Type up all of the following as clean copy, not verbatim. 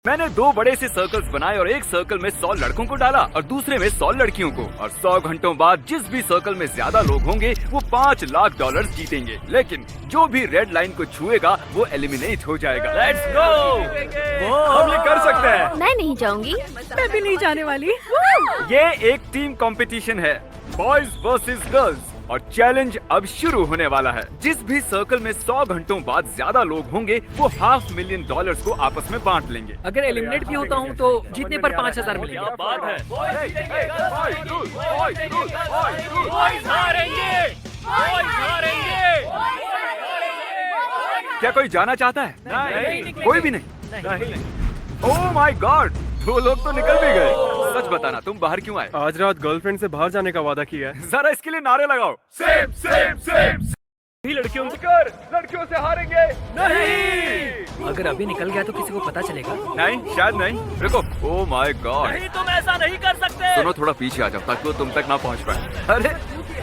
मैंने 2 बड़े से सर्कल्स बनाए और एक सर्कल में 100 लड़कों को डाला और दूसरे में 100 लड़कियों को। और 100 घंटों बाद जिस भी सर्कल में ज्यादा लोग होंगे वो $5 लाख जीतेंगे। लेकिन जो भी रेड लाइन को छुएगा वो एलिमिनेट हो जाएगा। लेट्स गो, हम ये कर सकते हैं। मैं नहीं जाऊंगी। मैं भी नहीं जाने वाली। ये एक टीम कंपटीशन है, बॉयज वर्सेस गर्ल्स, और चैलेंज अब शुरू होने वाला है। जिस भी सर्कल में 100 घंटों बाद ज्यादा लोग होंगे वो $500,000 को आपस में बांट लेंगे। अगर एलिमिनेट भी होता हूँ तो जीतने पर 5,000 मिलेंगे। क्या बात है? क्या कोई जाना चाहता है? नहीं, कोई भी नहीं। ओह माय गॉड, 2 लोग तो निकल भी गए। सच बताना, तुम बाहर क्यों आए? आज रात गर्लफ्रेंड से बाहर जाने का वादा किया है। जरा इसके लिए नारे लगाओ। Same same same. लड़कियों से हारेंगे नहीं। अगर अभी निकल गया तो किसी को पता चलेगा? नहीं, शायद नहीं। रुको, ओह माय गॉड, नहीं, तुम ऐसा नहीं कर सकते। सुनो, थोड़ा पीछे आ जाओ ताकि वो तुम तक ना पहुंच पाए। अरे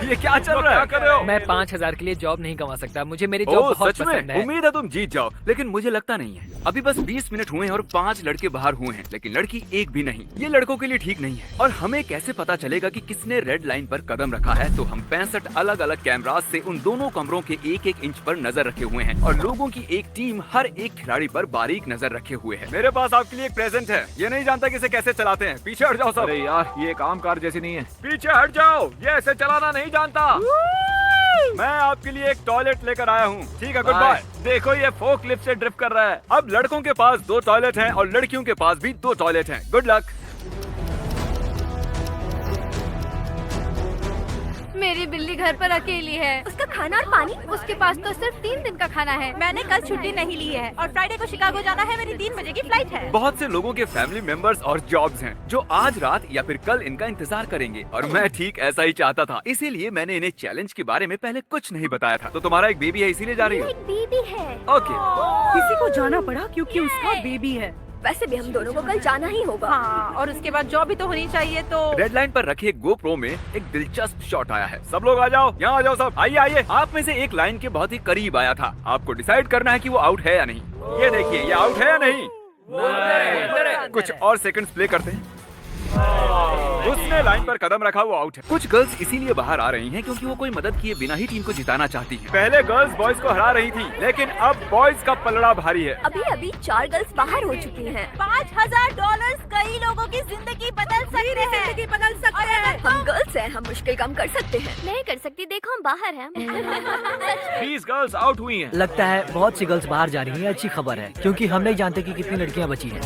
ये क्या चल रहा है? क्या कर रहे हो? मैं 5,000 के लिए जॉब नहीं कमा सकता। मुझे मेरी जॉब ओह बहुत सच पसंद में? है। उम्मीद है तुम जीत जाओ, लेकिन मुझे लगता नहीं है। अभी बस 20 मिनट हुए हैं और 5 लड़के बाहर हुए हैं, लेकिन लड़की एक भी नहीं। ये लड़कों के लिए ठीक नहीं है। और हमें कैसे पता चलेगा कि किसने रेड लाइन पर कदम रखा है? तो हम 65 अलग अलग कैमरास से उन दोनों कमरों के 1-1 इंच पर नजर रखे हुए हैं और लोगों की एक टीम हर एक खिलाड़ी पर बारीक नजर रखे हुए है। मेरे पास आपके लिए एक प्रेजेंट है। ये नहीं जानता कि इसे कैसे चलाते हैं। पीछे हट जाओ सब। अरे यार, ये एक आम कार जैसी नहीं है। पीछे हट जाओ, ये ऐसे चलाना नहीं जानता। मैं आपके लिए एक टॉयलेट लेकर आया हूँ। ठीक है, गुड बाय। देखो, ये फोक लिफ्ट से ड्रिफ्ट कर रहा है। अब लड़कों के पास 2 टॉयलेट हैं और लड़कियों के पास भी 2 टॉयलेट हैं। Good luck. मेरी बिल्ली घर पर अकेली है। उसका खाना और पानी, उसके पास तो सिर्फ 3 दिन का खाना है। मैंने कल छुट्टी नहीं ली है और फ्राइडे को शिकागो जाना है। मेरी 3 बजे की फ्लाइट है। बहुत से लोगों के फैमिली मेंबर्स और जॉब्स हैं जो आज रात या फिर कल इनका इंतजार करेंगे और मैं ठीक ऐसा ही चाहता था। इसीलिए मैंने इन्हें चैलेंज के बारे में पहले कुछ नहीं बताया था। तो तुम्हारा एक बेबी है, इसीलिए जा रही हो? एक बेबी है। ओके। किसी को जाना पड़ा क्योंकि उसका बेबी है। वैसे भी हम दोनों को कल जाना ही होगा। हाँ, और उसके बाद जॉब भी तो होनी चाहिए। तो रेड लाइन पर रखे गोप्रो में एक दिलचस्प शॉट आया है। सब लोग आ जाओ, यहाँ आ जाओ सब। आइए आइए। आप में से एक लाइन के बहुत ही करीब आया था। आपको डिसाइड करना है कि वो आउट है या नहीं। ये देखिए, ये आउट है या नहीं। कुछ और सेकंड्स प्ले करते हैं। उसने लाइन पर कदम रखा, वो आउट है। कुछ गर्ल्स इसीलिए बाहर आ रही हैं क्योंकि वो कोई मदद किए बिना ही टीम को जिताना चाहती हैं। पहले गर्ल्स बॉयज को हरा रही थी, लेकिन अब बॉयज का पलड़ा भारी है। अभी 4 गर्ल्स बाहर हो चुकी हैं। $5,000 कई लोगों की जिंदगी बदल सकते हैं। हम गर्ल्स हैं, हम मुश्किल काम कर सकते हैं। नहीं कर सकती, देखो हम बाहर हैं। 20 गर्ल्स आउट हुई हैं। लगता है बहुत सी गर्ल्स बाहर जा रही हैं। अच्छी खबर है क्योंकि हम नहीं जानते कि कितनी लड़कियां बची हैं।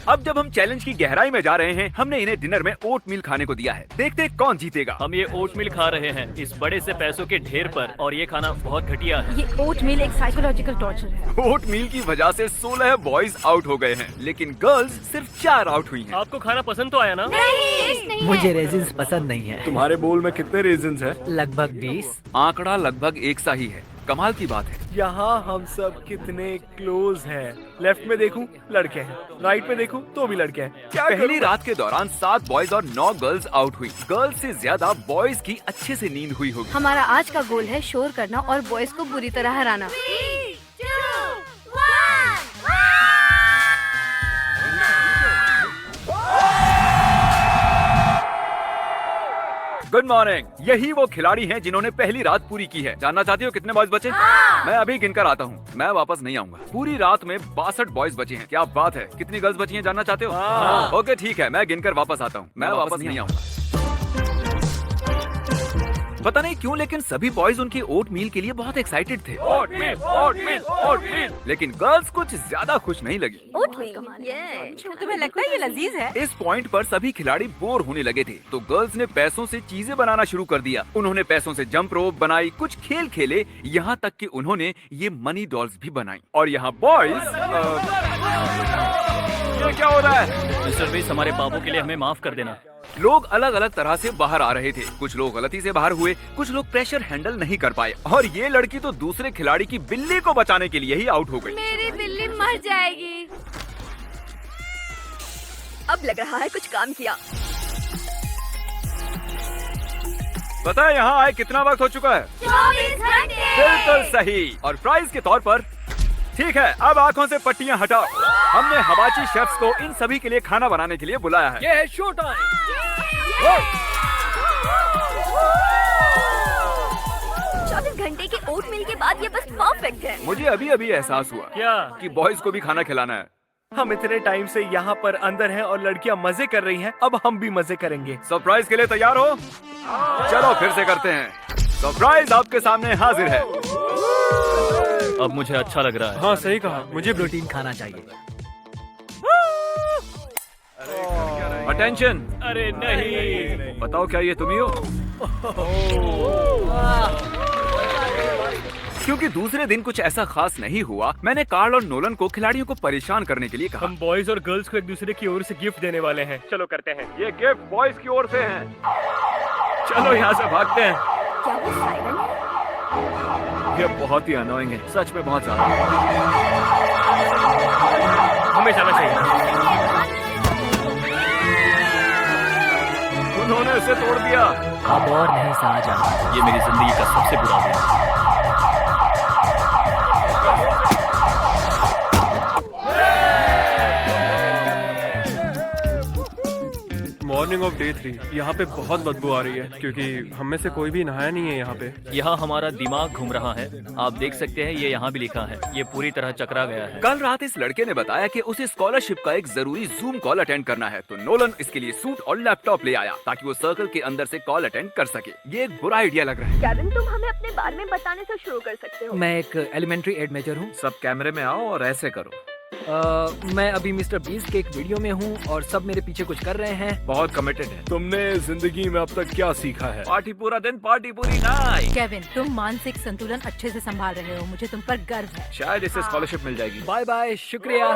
अब जब हम चैलेंज की गहराई में जा रहे हैं, हमने इन्हें डिनर में ओट मील खाने को दिया है। देखते हैं कौन जीतेगा। हम ये ओट मिल खा रहे हैं इस बड़े से पैसों के ढेर पर, और ये खाना बहुत घटिया है। ये ओट मिल एक साइकोलॉजिकल टॉर्चर है। ओट मील की वजह से 16 बॉयज आउट हो गए हैं, लेकिन गर्ल्स सिर्फ 4 आउट हुई हैं। आपको खाना पसंद तो आया ना? नहीं मुझे रेजिन्स पसंद नहीं है। तुम्हारे बोल में कितने रीजंस हैं? लगभग 20। आंकड़ा लगभग एक सा ही है। कमाल की बात है। यहाँ हम सब कितने क्लोज हैं। लेफ्ट में देखूं लड़के हैं, राइट में देखूं तो भी लड़के हैं। क्या पहली रात के दौरान 7 बॉयज और 9 गर्ल्स आउट हुई। गर्ल्स से ज्यादा बॉयज की अच्छे से नींद हुई होगी। हमारा आज का गोल है शोर करना और बॉयज को बुरी तरह हराना। Good morning. यही वो खिलाड़ी हैं जिन्होंने पहली रात पूरी की है। जानना चाहती हो कितने बॉयज बचे? मैं अभी गिनकर आता हूँ, मैं वापस नहीं आऊंगा। पूरी रात में 62 बॉयज बचे हैं। क्या बात है। कितनी गर्ल्स बची हैं जानना चाहते हो? ओके ठीक है, मैं गिनकर वापस आता हूँ। मैं वापस नहीं आऊंगा। पता नहीं क्यों, लेकिन सभी बॉयज उनके ओट मील के लिए बहुत एक्साइटेड थे। ओट मील, ओट मील, ओट मील। लेकिन गर्ल्स कुछ ज्यादा खुश नहीं लगी। तुम्हें लगता है ये लजीज है? इस पॉइंट पर सभी खिलाड़ी बोर होने लगे थे, तो गर्ल्स ने पैसों से चीजें बनाना शुरू कर दिया। उन्होंने पैसों से जंप रोप बनाई, कुछ खेल खेले, यहाँ तक कि उन्होंने ये मनी डॉल्स भी बनाई। और यहाँ बॉयज ये क्या हो रहा है? मिस्टर बीस, हमारे बाबू के लिए हमें माफ कर देना। लोग अलग अलग तरह से बाहर आ रहे थे। कुछ लोग गलती से बाहर हुए, कुछ लोग प्रेशर हैंडल नहीं कर पाए, और ये लड़की तो दूसरे खिलाड़ी की बिल्ली को बचाने के लिए ही आउट हो गई। मेरी बिल्ली मर जाएगी। अब लग रहा है कुछ काम किया। पता है यहाँ आए कितना वक्त हो चुका है? 24 घंटे। बिल्कुल सही। और प्राइज के तौर पर ठीक है, अब आंखों से पट्टियां हटाओ। हमने हिबाची शेफ्स को इन सभी के लिए खाना बनाने के लिए बुलाया है। ये है शो टाइम। 24 घंटे के ओट मिल के बाद ये बस परफेक्ट है। मुझे अभी अभी एहसास हुआ क्या? कि बॉयज को भी खाना खिलाना है। हम इतने टाइम से यहाँ पर अंदर हैं और लड़कियाँ मजे कर रही हैं, अब हम भी मजे करेंगे। सरप्राइज के लिए तैयार हो? चलो फिर से करते हैं। सरप्राइज आपके सामने हाजिर है। अब मुझे अच्छा लग रहा है। हाँ सही कहा, मुझे प्रोटीन खाना चाहिए। अटेंशन, अरे नहीं। बताओ क्या ये तुम ही हो? क्योंकि दूसरे दिन कुछ ऐसा खास नहीं हुआ, मैंने कार्ल और नोलन को खिलाड़ियों को परेशान करने के लिए कहा। हम बॉयज और गर्ल्स को एक दूसरे की ओर से गिफ्ट देने वाले हैं। चलो करते हैं। ये गिफ्ट बॉयज की ओर से है। चलो यहाँ से भागते हैं। क्या वो साइरन है? ये बहुत ही अनोइंग है, सच में बहुत ज्यादा। हमें जाना चाहिए। उन्होंने इसे तोड़ दिया। अब और नहीं सहा जाना। ये मेरी जिंदगी का सबसे बुरा दिन है। Morning of day 3। यहाँ पे बहुत बदबू आ रही है क्योंकि हम में से कोई भी नहाया नहीं है यहाँ पे। यहाँ हमारा दिमाग घूम रहा है। आप देख सकते हैं, ये यहाँ भी लिखा है। ये पूरी तरह चकरा गया है। कल रात इस लड़के ने बताया कि उसे स्कॉलरशिप का एक जरूरी जूम कॉल अटेंड करना है, तो नोलन इसके लिए सूट और लैपटॉप ले आया ताकि वो सर्कल के अंदर से कॉल अटेंड कर सके। ये एक बुरा आइडिया लग रहा है। केविन, तुम हमें अपने बारे में बताने से शुरू कर सकते हो। मैं एक एलिमेंट्री एड मेजर हूँ। सब कैमरे में आओ और ऐसे करो। मैं अभी मिस्टर बीस्ट के एक वीडियो में हूँ और सब मेरे पीछे कुछ कर रहे हैं। बहुत कमिटेड है। तुमने जिंदगी में अब तक क्या सीखा है? पार्टी पूरा दिन, पार्टी पूरी नाइट। केविन, तुम मानसिक संतुलन अच्छे से संभाल रहे हो। मुझे तुम पर गर्व है। शायद इसे स्कॉलरशिप मिल जाएगी। बाय बाय, शुक्रिया।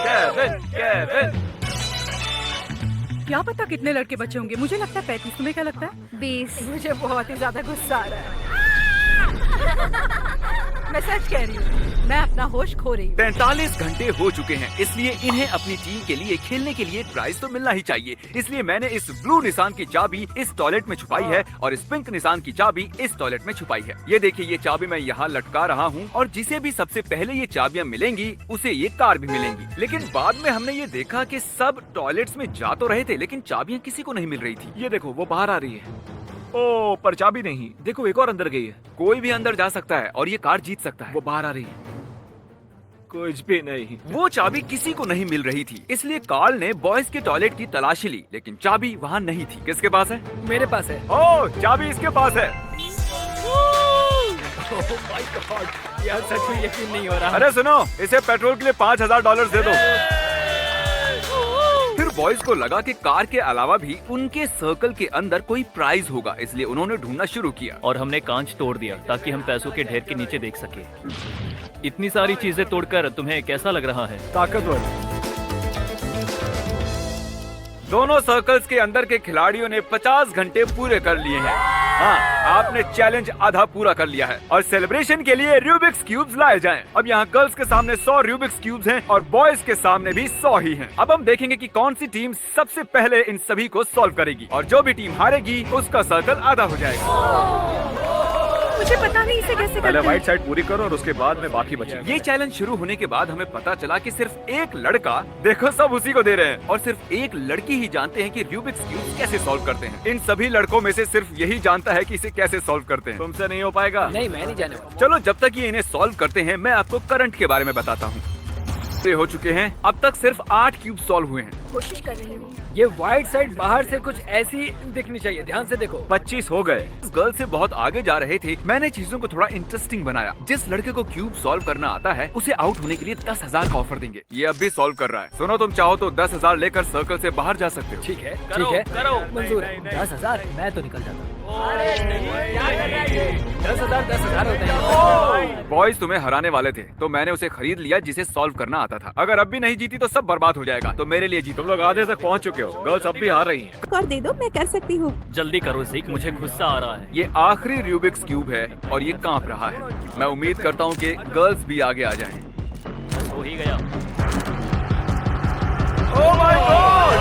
Kevin, Kevin. क्या पता कितने लड़के बचे होंगे। मुझे लगता है 35। तुम्हें क्या लगता है? 20। मुझे बहुत ही ज्यादा गुस्सा आ रहा है। मैं सच कह रही हूँ, मैं अपना होश खो रही हूँ। 43 घंटे हो चुके हैं, इसलिए इन्हें अपनी टीम के लिए खेलने के लिए प्राइज तो मिलना ही चाहिए। इसलिए मैंने इस ब्लू निशान की चाबी इस टॉयलेट में छुपाई है और इस पिंक निशान की चाबी इस टॉयलेट में छुपाई है। ये देखिए, ये चाबी मैं यहाँ लटका रहा हूँ और जिसे भी सबसे पहले ये चाबियाँ मिलेंगी उसे ये कार भी मिलेंगी। लेकिन बाद में हमने ये देखा कि सब टॉयलेट्स में जा तो रहे थे, लेकिन चाबियाँ किसी को नहीं मिल रही थी। ये देखो, वो बाहर आ रही है। ओ, पर चाबी नहीं। देखो, एक और अंदर गई है। कोई भी अंदर जा सकता है और ये कार जीत सकता है। वो बाहर आ रही है। कुछ भी नहीं। वो चाबी किसी को नहीं मिल रही थी, इसलिए कार्ल ने बॉयज के टॉयलेट की तलाशी ली, लेकिन चाबी वहाँ नहीं थी। किसके पास है? मेरे पास है। ओ, चाबी इसके पास है। यार सच में यकीन नहीं हो रहा। अरे सुनो, इसे पेट्रोल के लिए $5000 दे दो। फिर बॉयज को लगा कि कार के अलावा भी उनके सर्कल के अंदर कोई प्राइज होगा, इसलिए उन्होंने ढूंढना शुरू किया। और हमने कांच तोड़ दिया ताकि हम पैसों के ढेर के नीचे देख सके। इतनी सारी चीजें तोड़कर तुम्हें कैसा लग रहा है? ताकतवर। दोनों सर्कल्स के अंदर के खिलाड़ियों ने 50 घंटे पूरे कर लिए हैं। हाँ, आपने चैलेंज आधा पूरा कर लिया है और सेलिब्रेशन के लिए रूबिक्स क्यूब्स लाए जाएं। अब यहाँ गर्ल्स के सामने 100 रूबिक्स क्यूब्स हैं और बॉयज के सामने भी 100 ही हैं। अब हम देखेंगे कि कौन सी टीम सबसे पहले इन सभी को सॉल्व करेगी और जो भी टीम हारेगी उसका सर्कल आधा हो जाएगा। मुझे पता नहीं इसे कैसे पहले करते हैं। व्हाइट साइड पूरी करो और उसके बाद में बाकी बचे। ये चैलेंज शुरू होने के बाद हमें पता चला कि सिर्फ एक लड़का, देखो सब उसी को दे रहे हैं, और सिर्फ एक लड़की ही जानते हैं कि रूबिक्स क्यूब कैसे सॉल्व करते हैं। इन सभी लड़कों में से सिर्फ यही जानता है कि इसे कैसे सॉल्व करते हैं। तुमसे नहीं हो पाएगा। नहीं, मैं नहीं जाने। चलो, जब तक ये इन्हें सॉल्व करते हैं मैं आपको करंट के बारे में बताता हूँ। हो चुके हैं, अब तक सिर्फ 8 क्यूब सॉल्व हुए हैं। कोशिश कर रही हूँ। ये व्हाइट साइड बाहर से कुछ ऐसी दिखनी चाहिए, ध्यान से देखो। 25 हो गए। इस गर्ल से बहुत आगे जा रहे थे। मैंने चीजों को थोड़ा इंटरेस्टिंग बनाया। जिस लड़के को क्यूब सॉल्व करना आता है उसे आउट होने के लिए 10,000 का ऑफर देंगे। ये अब भी सॉल्व कर रहा है। सुनो, तुम चाहो तो 10,000 लेकर सर्कल से बाहर जा सकते हो। ठीक है, करो, ठीक है, करो। मंजूर है। 10,000, मैं तो निकल जाता हूँ। 10,000 होते हैं। बॉयज तुम्हें हराने वाले थे, तो मैंने उसे खरीद लिया जिसे सॉल्व करना आता था। अगर अब भी नहीं जीती तो सब बर्बाद हो जाएगा, तो मेरे लिए जीतो। तुम लोग आधे तक पहुंच चुके हो। गर्ल्स अब भी हार रही हैं। कर दे दो, मैं कर सकती हूँ। जल्दी करो ज़ीक, मुझे गुस्सा आ रहा है। ये आखिरी रूबिक्स क्यूब है और ये कांप रहा है। मैं उम्मीद करता हूँ कि गर्ल्स भी आगे आ जाएं। हो ही गया। Oh my God!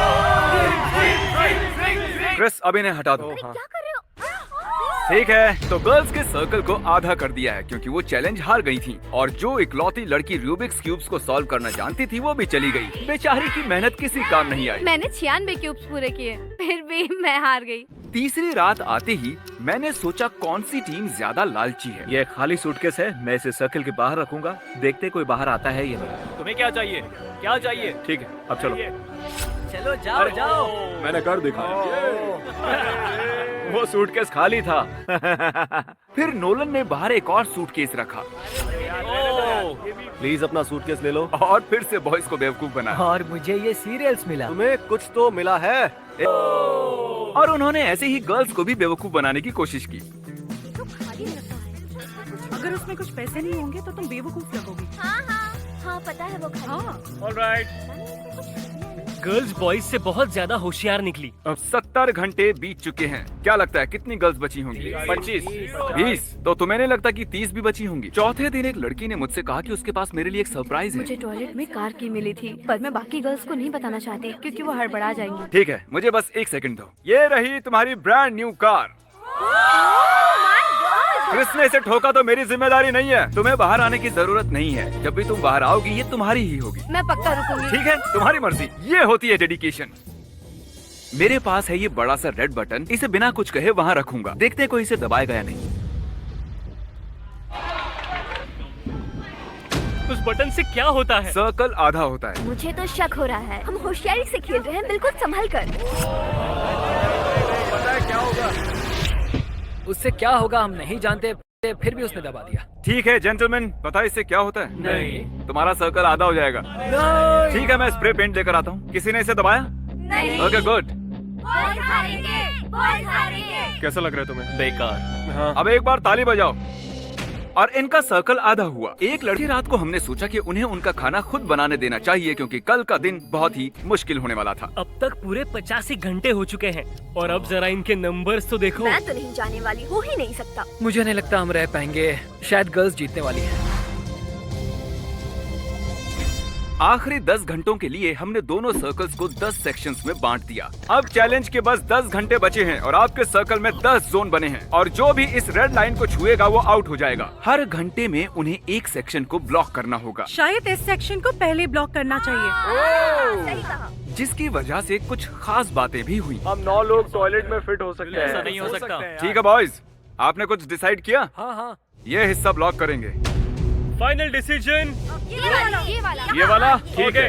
क्रिस, अब इन्हें हटा दो। क्या कर रहे हो? ठीक है, तो गर्ल्स के सर्कल को आधा कर दिया है क्योंकि वो चैलेंज हार गई थी और जो इकलौती लड़की रूबिक्स क्यूब्स को सॉल्व करना जानती थी वो भी चली गई। बेचारी की मेहनत किसी काम नहीं आई। मैंने 96 क्यूब्स पूरे किए, फिर भी मैं हार गई। तीसरी रात आते ही मैंने सोचा कौन सी टीम ज्यादा लालची है। ये खाली सूटकेस है, मैं इसे सर्कल के बाहर रखूंगा, देखते कोई बाहर आता है या नहीं। तुम्हें क्या चाहिए? क्या चाहिए? ठीक है, अब चलो। चलो जाओ जाओ। मैंने कर दिखा। वो सूटकेस खाली था। फिर नोलन ने बाहर एक और सूटकेस रखा प्लीज अपना सूटकेस ले लो। और फिर से बॉयज को बेवकूफ बनाया और मुझे ये सीरियल्स मिला। तुम्हें कुछ तो मिला है। और उन्होंने ऐसे ही गर्ल्स को भी बेवकूफ बनाने की कोशिश की। अगर उसमें कुछ पैसे नहीं होंगे तो तुम बेवकूफ लगोगी। हाँ पता है वो खाली। हाँ। गर्ल्स बॉयज से बहुत ज्यादा होशियार निकली। अब 70 घंटे बीत चुके हैं। क्या लगता है कितनी गर्ल्स बची होंगी? 25, 20। तो तुम्हें नहीं लगता कि 30 भी बची होंगी? चौथे दिन एक लड़की ने मुझसे कहा कि उसके पास मेरे लिए एक सरप्राइज है। मुझे टॉयलेट में कार की मिली थी, पर मैं बाकी गर्ल्स को नहीं बताना चाहती क्योंकि वो हड़बड़ा जाएंगी। ठीक है, मुझे बस 1 सेकंड दो। ये रही तुम्हारी ब्रांड न्यू कार। क्रिस ने इसे ठोका तो मेरी जिम्मेदारी नहीं है। तुम्हें बाहर आने की जरूरत नहीं है। जब भी तुम बाहर आओगी ये तुम्हारी ही होगी। मैं पक्का रुकूंगी। ठीक है, तुम्हारी मर्जी। ये होती है डेडिकेशन। मेरे पास है ये बड़ा सा रेड बटन, इसे बिना कुछ कहे वहाँ रखूंगा। देखते हैं कोई इसे दबाएगा या नहीं। उस बटन से क्या होता है? सर्कल आधा होता है। मुझे तो शक हो रहा है, हम होशियारी से खेल रहे हैं, बिल्कुल संभल कर। पता है क्या होगा? उससे क्या होगा हम नहीं जानते, फिर भी उसने दबा दिया। ठीक है जेंटलमैन, पता है इससे क्या होता है? नहीं। तुम्हारा सर्कल आधा हो जाएगा। ठीक है, मैं स्प्रे पेंट लेकर आता हूँ। किसी ने इसे दबाया? नहीं। Okay good. बॉयज हारेंगे, बॉयज हारेंगे। कैसा लग रहा है तुम्हें? बेकार। हाँ। अब एक बार ताली बजाओ। और इनका सर्कल आधा हुआ। एक लड़की रात को हमने सोचा कि उन्हें उनका खाना खुद बनाने देना चाहिए क्योंकि कल का दिन बहुत ही मुश्किल होने वाला था। अब तक पूरे 85 घंटे हो चुके हैं और अब जरा इनके नंबर्स तो देखो। मैं तो नहीं जाने वाली, हो ही नहीं सकता। मुझे नहीं लगता हम रह पाएंगे, शायद गर्ल्स जीतने वाली है। आखिरी 10 घंटों के लिए हमने दोनों सर्कल्स को 10 सेक्शंस में बांट दिया। अब चैलेंज के बस 10 घंटे बचे हैं और आपके सर्कल में 10 जोन बने हैं और जो भी इस रेड लाइन को छुएगा वो आउट हो जाएगा। हर घंटे में उन्हें एक सेक्शन को ब्लॉक करना होगा, शायद इस सेक्शन को पहले ब्लॉक करना चाहिए। सही कहा। जिसकी वजह से कुछ खास बातें भी हुई। हम 9 लोग टॉयलेट में फिट हो सकते हैं। ऐसा नहीं हो सकता। ठीक है बॉयज, आपने कुछ डिसाइड किया? हाँ हाँ। ये हिस्सा ब्लॉक करेंगे। फाइनल डिसीजन ये वाला ठीक है।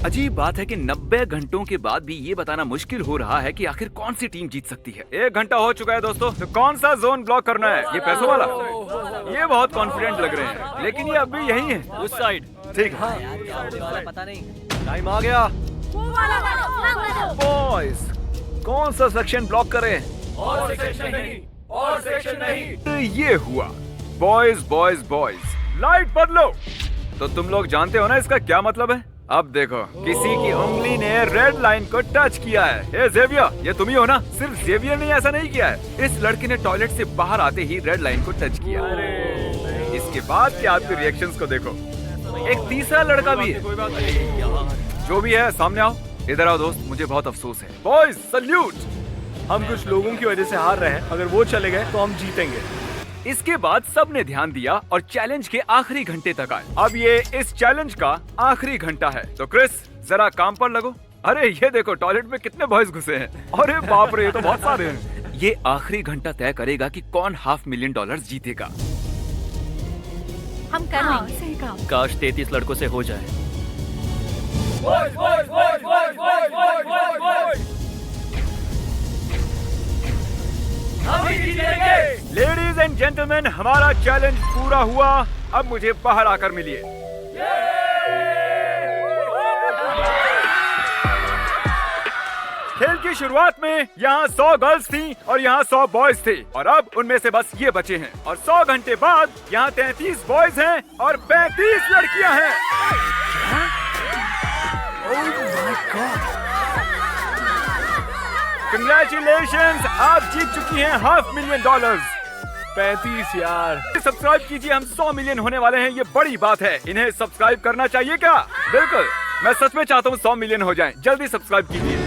अजीब बात है कि 90 घंटों के बाद भी ये बताना मुश्किल हो रहा है कि आखिर कौन सी टीम जीत सकती है। 1 घंटा हो चुका है दोस्तों, तो कौन सा जोन ब्लॉक करना है? ये पैसों वाला? ये बहुत कॉन्फिडेंट लग रहे हैं, लेकिन ये अब भी यही है। उस साइड। ठीक है। पता नहीं। टाइम आ गया। हाँ, बॉयज, कौन सा सेक्शन ब्लॉक करें? और सेक्शन नहीं, और सेक्शन नहीं। तो ये हुआ बॉयज बॉयज बॉयज, लाइट बदलो। तो तुम लोग जानते हो ना इसका क्या मतलब है? अब देखो, किसी की उंगली ने रेड लाइन को टच किया है। ए जेवियर, ये तुम ही हो ना? सिर्फ जेवियर ने ऐसा नहीं किया है, इस लड़के ने टॉयलेट से बाहर आते ही रेड लाइन को टच किया। इसके बाद के आपके रिएक्शंस को देखो। एक तीसरा लड़का भी है। जो भी है सामने आओ, इधर आओ दोस्त, मुझे बहुत अफसोस है। Boys salute. हम कुछ लोगों की वजह से हार रहे हैं, अगर वो चले गए तो हम जीतेंगे। इसके बाद सबने ध्यान दिया और चैलेंज के आखिरी घंटे तक आए। अब ये इस चैलेंज का आखिरी घंटा है, तो क्रिस जरा काम पर लगो। अरे ये देखो टॉयलेट में कितने बॉयज घुसे हैं। अरे बाप रे, ये तो बहुत सारे हैं। ये आखिरी घंटा तय करेगा कि कौन $500,000 जीतेगा। हम कर लेंगे। सही कहा। काश 33 लड़कों से हो जाए। लेडीज एंड जेंटलमैन, हमारा चैलेंज पूरा हुआ। अब मुझे बाहर आकर मिलिए। खेल की शुरुआत में यहाँ 100 गर्ल्स थी और यहाँ 100 बॉयज थे और अब उनमें से बस ये बचे हैं। और 100 घंटे बाद यहाँ 33 बॉयज हैं और 35 लड़कियाँ हैं। Congratulations, आप जीत चुकी हैं $500,000। 35 यार। सब्सक्राइब कीजिए, हम 100 मिलियन होने वाले हैं, ये बड़ी बात है। इन्हें सब्सक्राइब करना चाहिए क्या? बिल्कुल, मैं सच में चाहता हूँ 100 मिलियन हो जाएं। जल्दी सब्सक्राइब कीजिए।